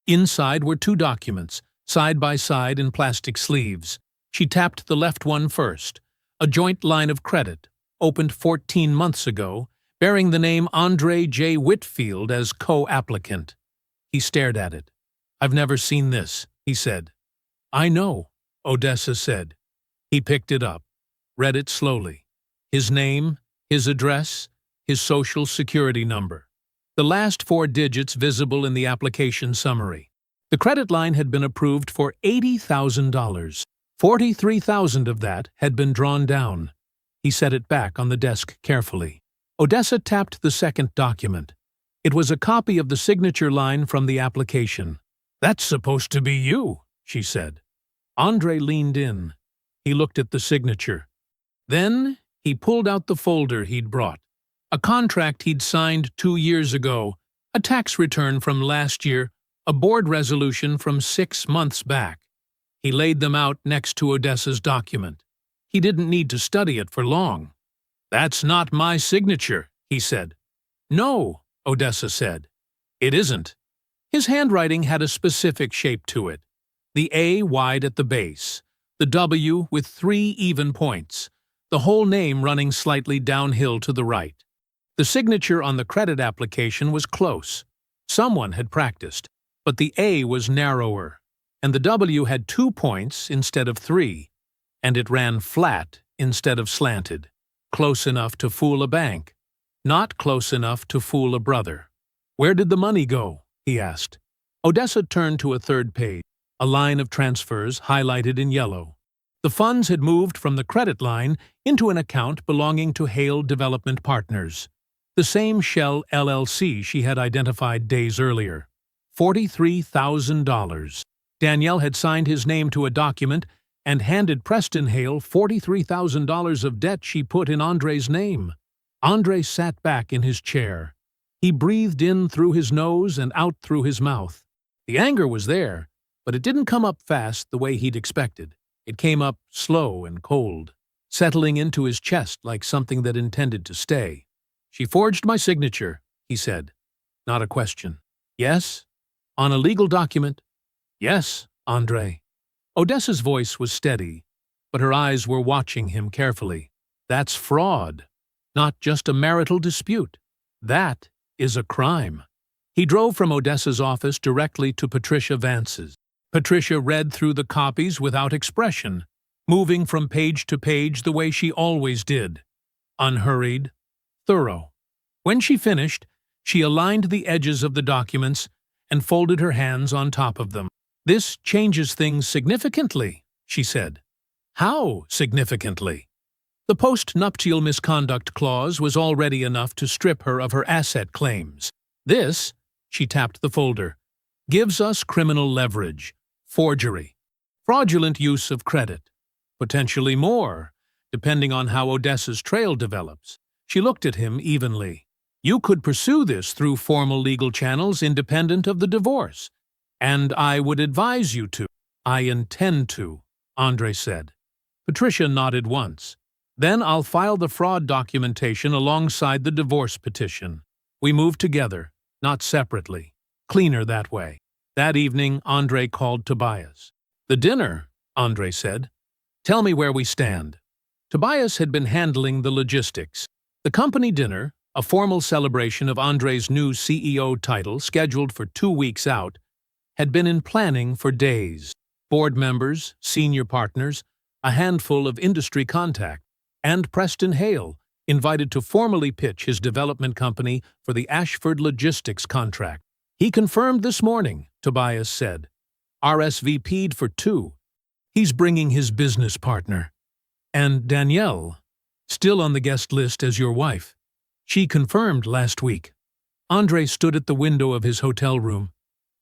Inside were 2 documents, side by side in plastic sleeves. She tapped the left one first, a joint line of credit, opened 14 months ago, bearing the name Andre J. Whitfield as co-applicant. He stared at it. "I've never seen this," he said. "I know," Odessa said. He picked it up, read it slowly. His name, his address, his social security number. The last 4 digits visible in the application summary. The credit line had been approved for $80,000. $43,000 of that had been drawn down. He set it back on the desk carefully. Odessa tapped the second document. It was a copy of the signature line from the application. "That's supposed to be you," she said. Andre leaned in. He looked at the signature. Then he pulled out the folder he'd brought. A contract he'd signed 2 years ago, a tax return from last year, a board resolution from 6 months back. He laid them out next to Odessa's document. He didn't need to study it for long. "That's not my signature," he said. "No," Odessa said. "It isn't." His handwriting had a specific shape to it. The A wide at the base, the W with 3 even points, the whole name running slightly downhill to the right. The signature on the credit application was close. Someone had practiced, but the A was narrower, and the W had 2 points instead of 3, and it ran flat instead of slanted. Close enough to fool a bank, not close enough to fool a brother. "Where did the money go?" he asked. Odessa turned to a third page, a line of transfers highlighted in yellow. The funds had moved from the credit line into an account belonging to Hale Development Partners, the same shell LLC she had identified days earlier. $43,000. Danielle had signed his name to a document and handed Preston Hale $43,000 of debt she put in Andre's name. Andre sat back in his chair. He breathed in through his nose and out through his mouth. The anger was there, but it didn't come up fast the way he'd expected. It came up slow and cold, settling into his chest like something that intended to stay. "She forged my signature," he said. Not a question. "Yes? On a legal document?" "Yes, Andre." Odessa's voice was steady, but her eyes were watching him carefully. "That's fraud, not just a marital dispute. That is a crime." He drove from Odessa's office directly to Patricia Vance's. Patricia read through the copies without expression, moving from page to page the way she always did. Unhurried, thorough. When she finished, she aligned the edges of the documents and folded her hands on top of them. "This changes things significantly," she said. "How significantly?" The post-nuptial misconduct clause was already enough to strip her of her asset claims. "This," she tapped the folder, "gives us criminal leverage, forgery, fraudulent use of credit, potentially more, depending on how Odessa's trail develops." She looked at him evenly. "You could pursue this through formal legal channels independent of the divorce, and I would advise you to." "I intend to," Andre said. Patricia nodded once. "Then I'll file the fraud documentation alongside the divorce petition. We move together, not separately. Cleaner that way." That evening, Andre called Tobias. "The dinner," Andre said. "Tell me where we stand." Tobias had been handling the logistics. The company dinner, a formal celebration of Andre's new CEO title scheduled for 2 weeks out, had been in planning for days. Board members, senior partners, a handful of industry contacts, and Preston Hale, invited to formally pitch his development company for the Ashford Logistics contract. "He confirmed this morning," Tobias said. "RSVP'd for 2. He's bringing his business partner. And Danielle, still on the guest list as your wife. She confirmed last week." Andre stood at the window of his hotel room.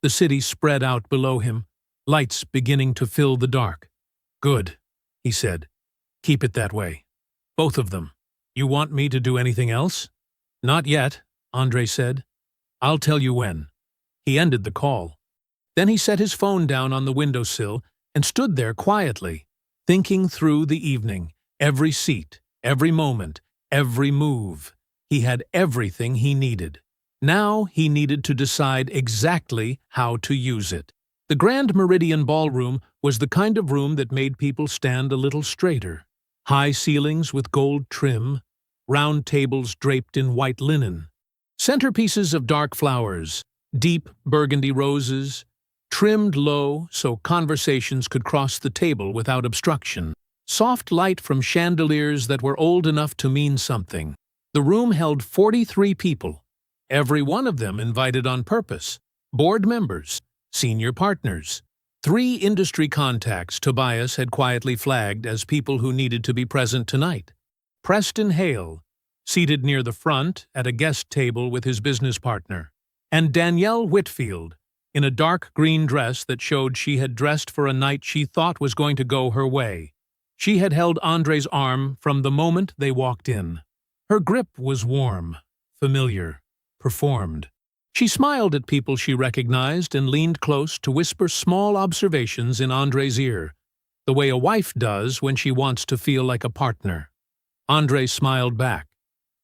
The city spread out below him, lights beginning to fill the dark. "Good," he said. "Keep it that way. Both of them. You want me to do anything else?" "Not yet," Andre said. "I'll tell you when." He ended the call. Then he set his phone down on the windowsill and stood there quietly, thinking through the evening, every seat, every moment, every move. He had everything he needed. Now he needed to decide exactly how to use it. The Grand Meridian Ballroom was the kind of room that made people stand a little straighter. High ceilings with gold trim, round tables draped in white linen, centerpieces of dark flowers, deep burgundy roses, trimmed low so conversations could cross the table without obstruction. Soft light from chandeliers that were old enough to mean something. The room held 43 people, every one of them invited on purpose. Board members, senior partners, 3 industry contacts Tobias had quietly flagged as people who needed to be present tonight. Preston Hale, seated near the front at a guest table with his business partner, and Danielle Whitfield, in a dark green dress that showed she had dressed for a night she thought was going to go her way. She had held Andre's arm from the moment they walked in. Her grip was warm, familiar, performed. She smiled at people she recognized and leaned close to whisper small observations in Andre's ear, the way a wife does when she wants to feel like a partner. Andre smiled back.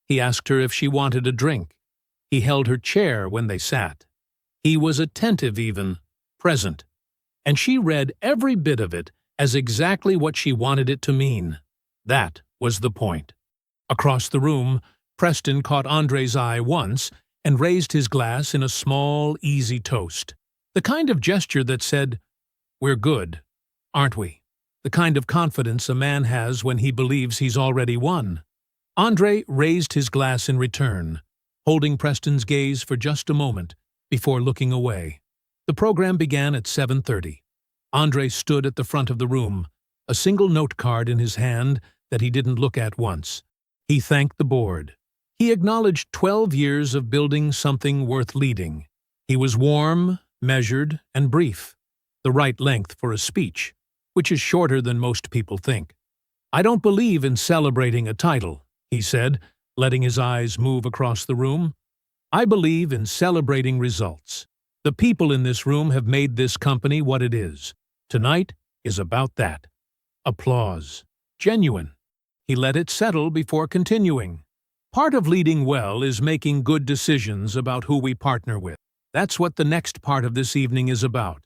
He asked her if she wanted a drink. He held her chair when they sat. He was attentive even, present. And she read every bit of it as exactly what she wanted it to mean. That was the point. Across the room, Preston caught Andre's eye once and raised his glass in a small, easy toast. The kind of gesture that said, "We're good, aren't we?" The kind of confidence a man has when he believes he's already won. Andre raised his glass in return, holding Preston's gaze for just a moment before looking away. The program began at 7:30. Andre stood at the front of the room, a single note card in his hand that he didn't look at once. He thanked the board. He acknowledged 12 years of building something worth leading. He was warm, measured, and brief. the right length for a speech, which is shorter than most people think. "I don't believe in celebrating a title," he said, letting his eyes move across the room. "I believe in celebrating results. The people in this room have made this company what it is. Tonight is about that." Applause. Genuine. He let it settle before continuing. "Part of leading well is making good decisions about who we partner with. That's what the next part of this evening is about.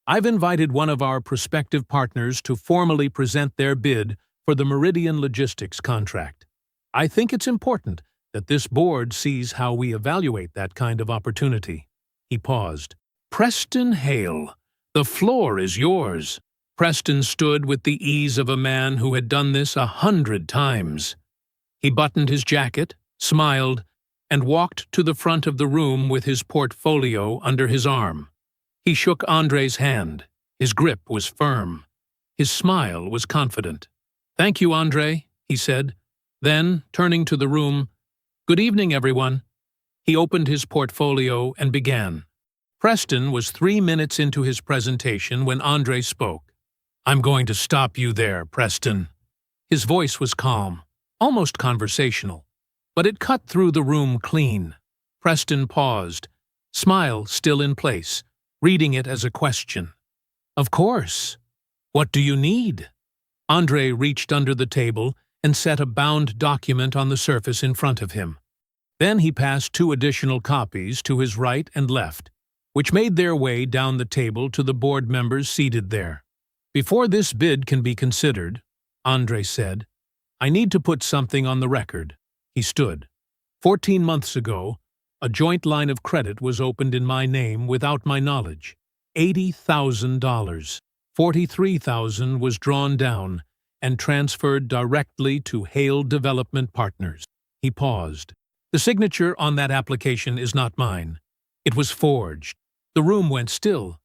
I've invited one of our prospective partners to formally present their bid for the Meridian Logistics contract. I think it's important that this board sees how we evaluate that kind of opportunity." He paused. "Preston Hale, the floor is yours." Preston stood with the ease of a man who had done this 100 times. He buttoned his jacket, smiled, and walked to the front of the room with his portfolio under his arm. He shook Andre's hand. His grip was firm. His smile was confident. "Thank you, Andre," he said. Then, turning to the room, "Good evening, everyone." He opened his portfolio and began. Preston was 3 minutes into his presentation when Andre spoke. "I'm going to stop you there, Preston." His voice was calm, almost conversational, but it cut through the room clean. Preston paused, smile still in place, reading it as a question. "Of course. What do you need?" Andre reached under the table and set a bound document on the surface in front of him. Then he passed 2 additional copies to his right and left, which made their way down the table to the board members seated there. "Before this bid can be considered," Andre said, "I need to put something on the record." He stood. 14 months ago, a joint line of credit was opened in my name without my knowledge. $80,000. $43,000 was drawn down and transferred directly to Hale Development Partners. He paused. "The signature on that application is not mine. It was forged." The room went still.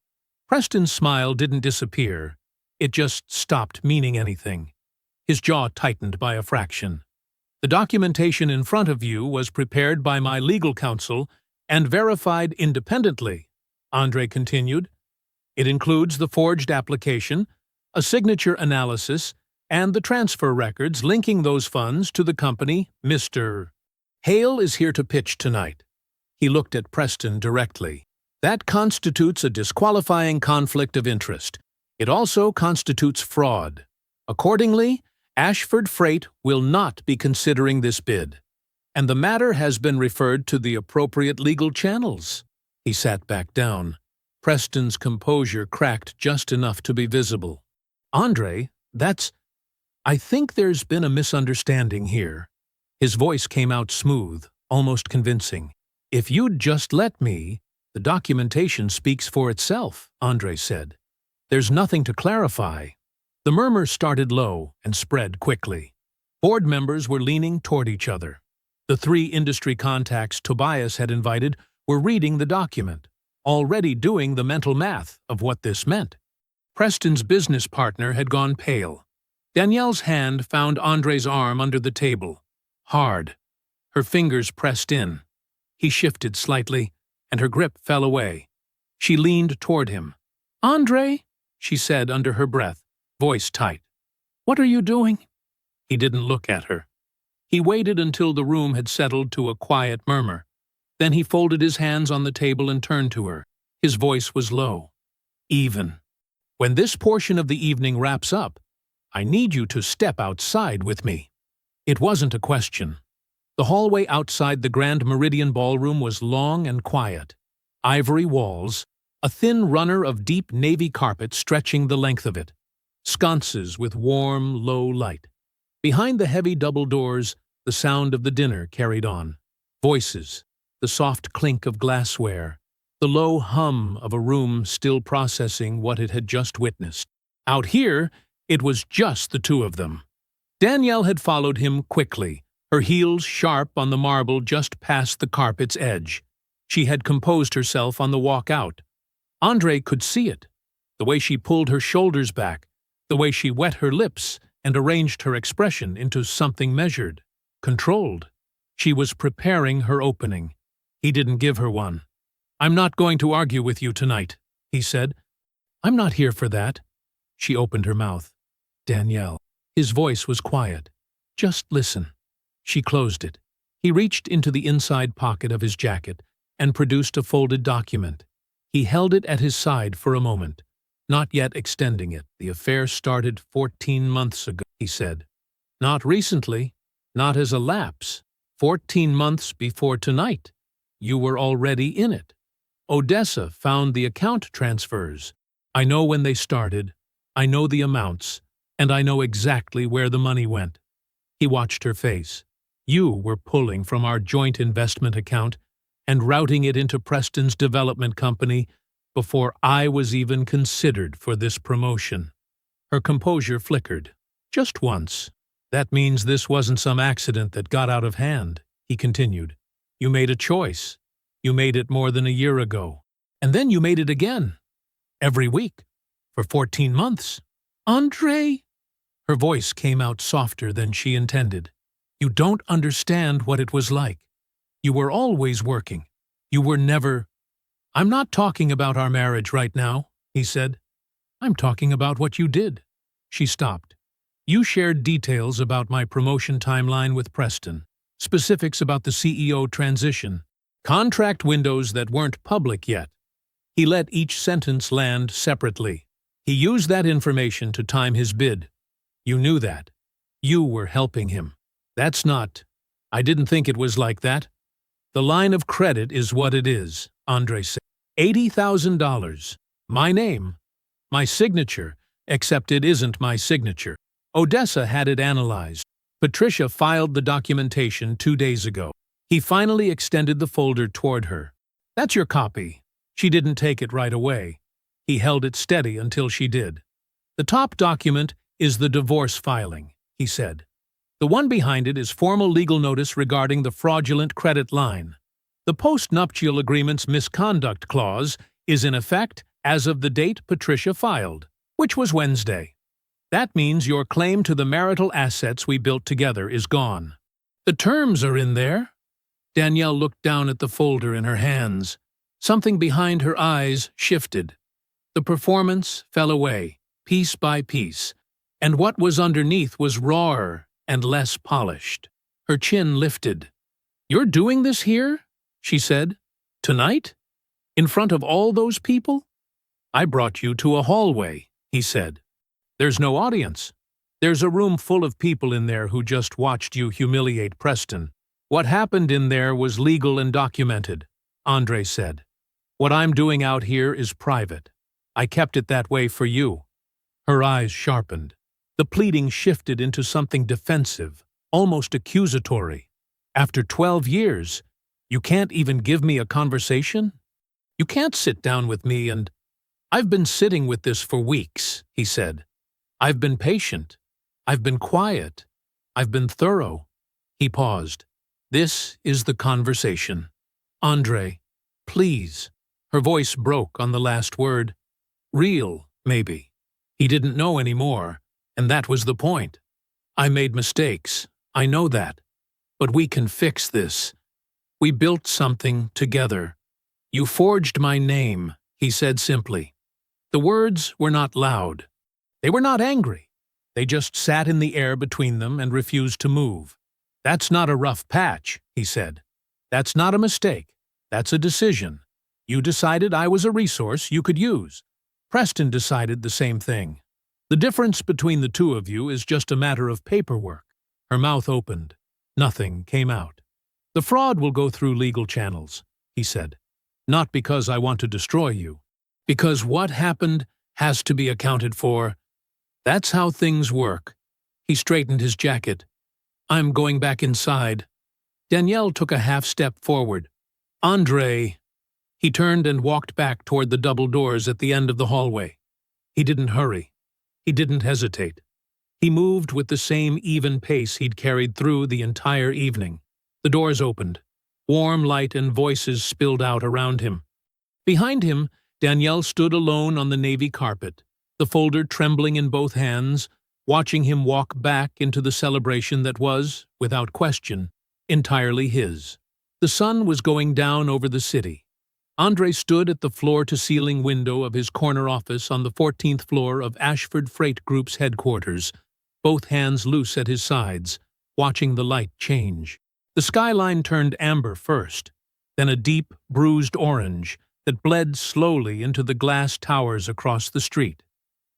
Preston's smile didn't disappear. It just stopped meaning anything. His jaw tightened by a fraction. "The documentation in front of you was prepared by my legal counsel and verified independently," Andre continued. "It includes the forged application, a signature analysis, and the transfer records linking those funds to the company Mr. Hale is here to pitch tonight." He looked at Preston directly. "That constitutes a disqualifying conflict of interest. It also constitutes fraud. Accordingly, Ashford Freight will not be considering this bid, and the matter has been referred to the appropriate legal channels." He sat back down. Preston's composure cracked just enough to be visible. "Andre, I think there's been a misunderstanding here." His voice came out smooth, almost convincing. "If you'd just let me, the documentation speaks for itself," Andre said. "There's nothing to clarify." The murmur started low and spread quickly. Board members were leaning toward each other. The 3 industry contacts Tobias had invited were reading the document, already doing the mental math of what this meant. Preston's business partner had gone pale. Danielle's hand found Andre's arm under the table. Hard. Her fingers pressed in. He shifted slightly, and her grip fell away. She leaned toward him. "Andre," she said under her breath, voice tight. "What are you doing?" He didn't look at her. He waited until the room had settled to a quiet murmur. Then he folded his hands on the table and turned to her. His voice was low. "Even. When this portion of the evening wraps up, I need you to step outside with me." It wasn't a question. The hallway outside the Grand Meridian Ballroom was long and quiet. Ivory walls, a thin runner of deep navy carpet stretching the length of it. Sconces with warm, low light. Behind the heavy double doors, the sound of the dinner carried on. Voices, the soft clink of glassware, the low hum of a room still processing what it had just witnessed. Out here, it was just the 2 of them. Danielle had followed him quickly, her heels sharp on the marble just past the carpet's edge. She had composed herself on the walk out. Andre could see it, the way she pulled her shoulders back, the way she wet her lips and arranged her expression into something measured, controlled. She was preparing her opening. He didn't give her one. "I'm not going to argue with you tonight," he said. I'm not here for that. She opened her mouth. Danielle. His voice was quiet. Just listen. She closed it. He reached into the inside pocket of his jacket and produced a folded document. He held it at his side for a moment, not yet extending it. The affair started 14 months ago, he said. Not recently, not as a lapse. 14 months before tonight. You were already in it. Odessa found the account transfers. I know when they started, I know the amounts, and I know exactly where the money went. He watched her face. You were pulling from our joint investment account and routing it into Preston's development company before I was even considered for this promotion. Her composure flickered. Just once. That means this wasn't some accident that got out of hand, he continued. You made a choice. You made it more than a year ago. And then you made it again. Every week. For 14 months. Andre? Her voice came out softer than she intended. You don't understand what it was like. You were always working. You were never… I'm not talking about our marriage right now, he said. I'm talking about what you did. She stopped. You shared details about my promotion timeline with Preston, specifics about the CEO transition, contract windows that weren't public yet. He let each sentence land separately. He used that information to time his bid. You knew that. You were helping him. That's not… I didn't think it was like that. The line of credit is what it is, Andre said. $80,000. My name. My signature, except it isn't my signature. Odessa had it analyzed. Patricia filed the documentation 2 days ago. He finally extended the folder toward her. That's your copy. She didn't take it right away. He held it steady until she did. The top document is the divorce filing, he said. The one behind it is formal legal notice regarding the fraudulent credit line. The post-nuptial agreement's misconduct clause is in effect as of the date Patricia filed, which was Wednesday. That means your claim to the marital assets we built together is gone. The terms are in there. Danielle looked down at the folder in her hands. Something behind her eyes shifted. The performance fell away, piece by piece, and what was underneath was rawer and less polished. Her chin lifted. You're doing this here? She said. Tonight? In front of all those people? I brought you to a hallway, he said. There's no audience. There's a room full of people in there who just watched you humiliate Preston. What happened in there was legal and documented, Andre said. What I'm doing out here is private. I kept it that way for you. Her eyes sharpened. The pleading shifted into something defensive, almost accusatory. After 12 years, you can't even give me a conversation? You can't sit down with me and… I've been sitting with this for weeks, he said. I've been patient. I've been quiet. I've been thorough. He paused. This is the conversation. Andre, please. Her voice broke on the last word. Real, maybe. He didn't know anymore, and that was the point. I made mistakes. I know that. But we can fix this. We built something together. You forged my name, he said simply. The words were not loud. They were not angry. They just sat in the air between them and refused to move. That's not a rough patch, he said. That's not a mistake. That's a decision. You decided I was a resource you could use. Preston decided the same thing. The difference between the two of you is just a matter of paperwork. Her mouth opened. Nothing came out. The fraud will go through legal channels, he said. Not because I want to destroy you. Because what happened has to be accounted for. That's how things work. He straightened his jacket. I'm going back inside. Danielle took a half step forward. Andre. He turned and walked back toward the double doors at the end of the hallway. He didn't hurry. He didn't hesitate. He moved with the same even pace he'd carried through the entire evening. The doors opened. Warm light and voices spilled out around him. Behind him, Danielle stood alone on the navy carpet, the folder trembling in both hands, watching him walk back into the celebration that was, without question, entirely his. The sun was going down over the city. Andre stood at the floor-to-ceiling window of his corner office on the 14th floor of Ashford Freight Group's headquarters, both hands loose at his sides, watching the light change. The skyline turned amber first, then a deep, bruised orange that bled slowly into the glass towers across the street.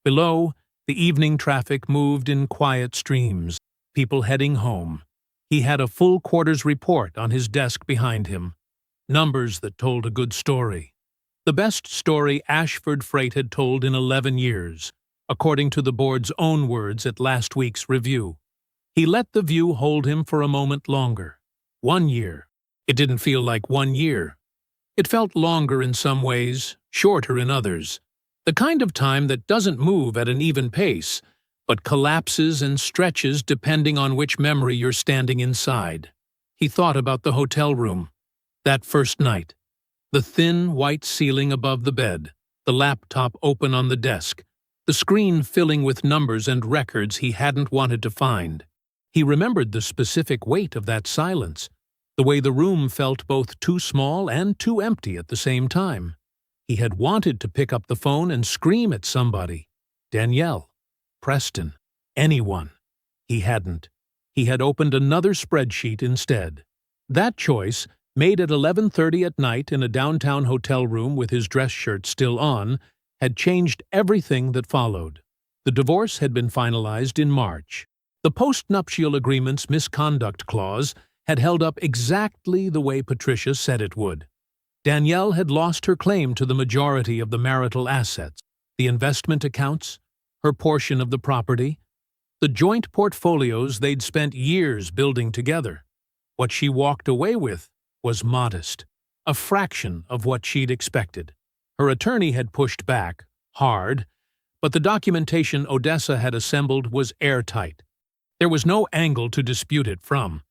Below, the evening traffic moved in quiet streams, people heading home. He had a full quarter's report on his desk behind him. Numbers that told a good story. The best story Ashford Freight had told in 11 years, according to the board's own words at last week's review. He let the view hold him for a moment longer. 1 year. It didn't feel like 1 year. It felt longer in some ways, shorter in others. The kind of time that doesn't move at an even pace, but collapses and stretches depending on which memory you're standing inside. He thought about the hotel room. That first night. The thin, white ceiling above the bed, the laptop open on the desk, the screen filling with numbers and records he hadn't wanted to find. He remembered the specific weight of that silence, the way the room felt both too small and too empty at the same time. He had wanted to pick up the phone and scream at somebody. Danielle, Preston, anyone. He hadn't. He had opened another spreadsheet instead. That choice, made at 11:30 at night in a downtown hotel room with his dress shirt still on, had changed everything that followed. The divorce had been finalized in March. The post-nuptial agreement's misconduct clause had held up exactly the way Patricia said it would. Danielle had lost her claim to the majority of the marital assets, the investment accounts, her portion of the property, the joint portfolios they'd spent years building together. What she walked away with was modest, a fraction of what she'd expected. Her attorney had pushed back, hard, but the documentation Odessa had assembled was airtight. There was no angle to dispute it from.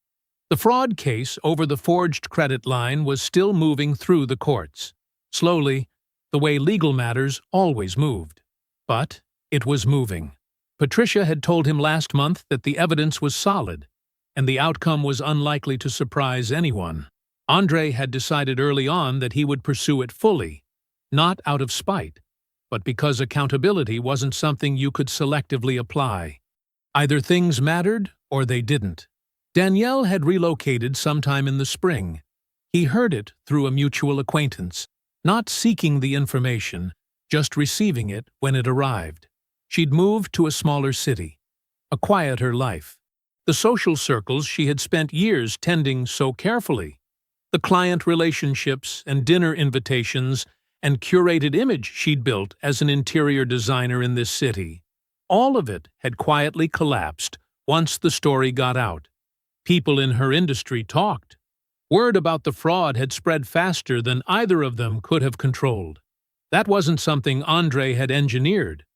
The fraud case over the forged credit line was still moving through the courts. Slowly, the way legal matters always moved. But it was moving. Patricia had told him last month that the evidence was solid, and the outcome was unlikely to surprise anyone. Andre had decided early on that he would pursue it fully, not out of spite, but because accountability wasn't something you could selectively apply. Either things mattered or they didn't. Danielle had relocated sometime in the spring. He heard it through a mutual acquaintance, not seeking the information, just receiving it when it arrived. She'd moved to a smaller city, a quieter life. The social circles she had spent years tending so carefully, the client relationships and dinner invitations and curated image she'd built as an interior designer in this city, all of it had quietly collapsed once the story got out. People in her industry talked. Word about the fraud had spread faster than either of them could have controlled. That wasn't something Andre had engineered.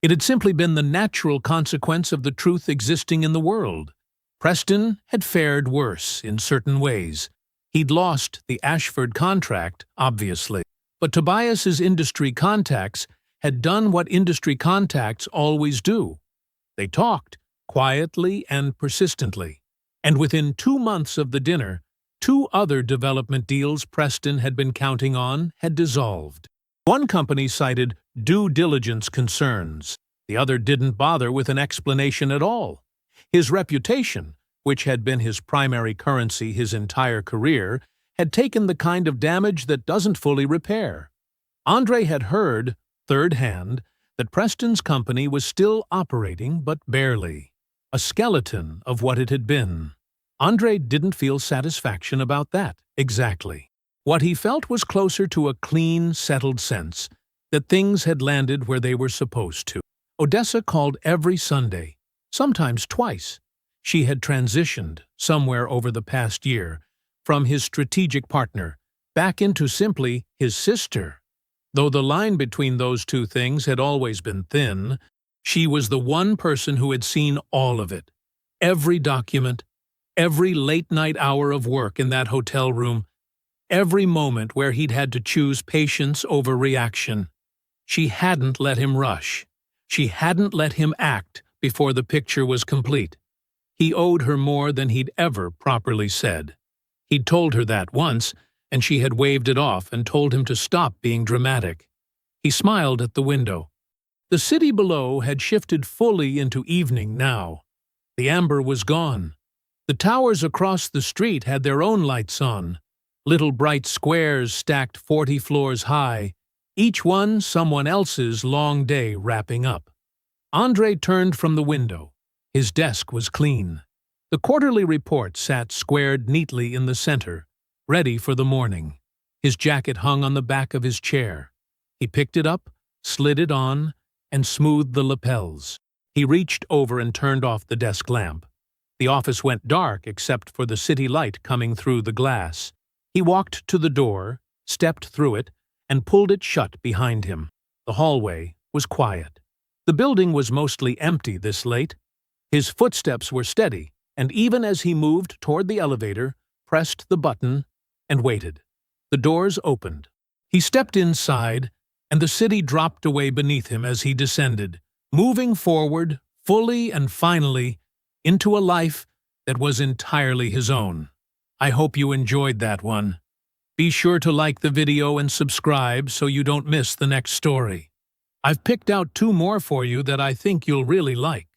It had simply been the natural consequence of the truth existing in the world. Preston had fared worse in certain ways. He'd lost the Ashford contract, obviously, but Tobias's industry contacts had done what industry contacts always do. They talked, quietly and persistently. And within 2 months of the dinner, 2 other development deals Preston had been counting on had dissolved. One company cited due diligence concerns. The other didn't bother with an explanation at all. His reputation, which had been his primary currency his entire career, had taken the kind of damage that doesn't fully repair. Andre had heard, third hand, that Preston's company was still operating, but barely. A skeleton of what it had been. Andre didn't feel satisfaction about that, exactly. What he felt was closer to a clean, settled sense that things had landed where they were supposed to. Odessa called every Sunday, sometimes twice. She had transitioned, somewhere over the past year, from his strategic partner, back into simply his sister. Though the line between those two things had always been thin, she was the one person who had seen all of it. Every document, every late-night hour of work in that hotel room, every moment where he'd had to choose patience over reaction. She hadn't let him rush. She hadn't let him act before the picture was complete. He owed her more than he'd ever properly said. He'd told her that once, and she had waved it off and told him to stop being dramatic. He smiled at the window. The city below had shifted fully into evening now. The amber was gone. The towers across the street had their own lights on, little bright squares stacked 40 floors high, each one someone else's long day wrapping up. Andre turned from the window. His desk was clean. The quarterly report sat squared neatly in the center, ready for the morning. His jacket hung on the back of his chair. He picked it up, slid it on, and smoothed the lapels. He reached over and turned off the desk lamp. The office went dark except for the city light coming through the glass. He walked to the door, stepped through it, and pulled it shut behind him. The hallway was quiet. The building was mostly empty this late. His footsteps were steady, and even as he moved toward the elevator, pressed the button, and waited. The doors opened. He stepped inside, and the city dropped away beneath him as he descended, moving forward, fully and finally, into a life that was entirely his own. I hope you enjoyed that one. Be sure to like the video and subscribe so you don't miss the next story. I've picked out 2 more for you that I think you'll really like.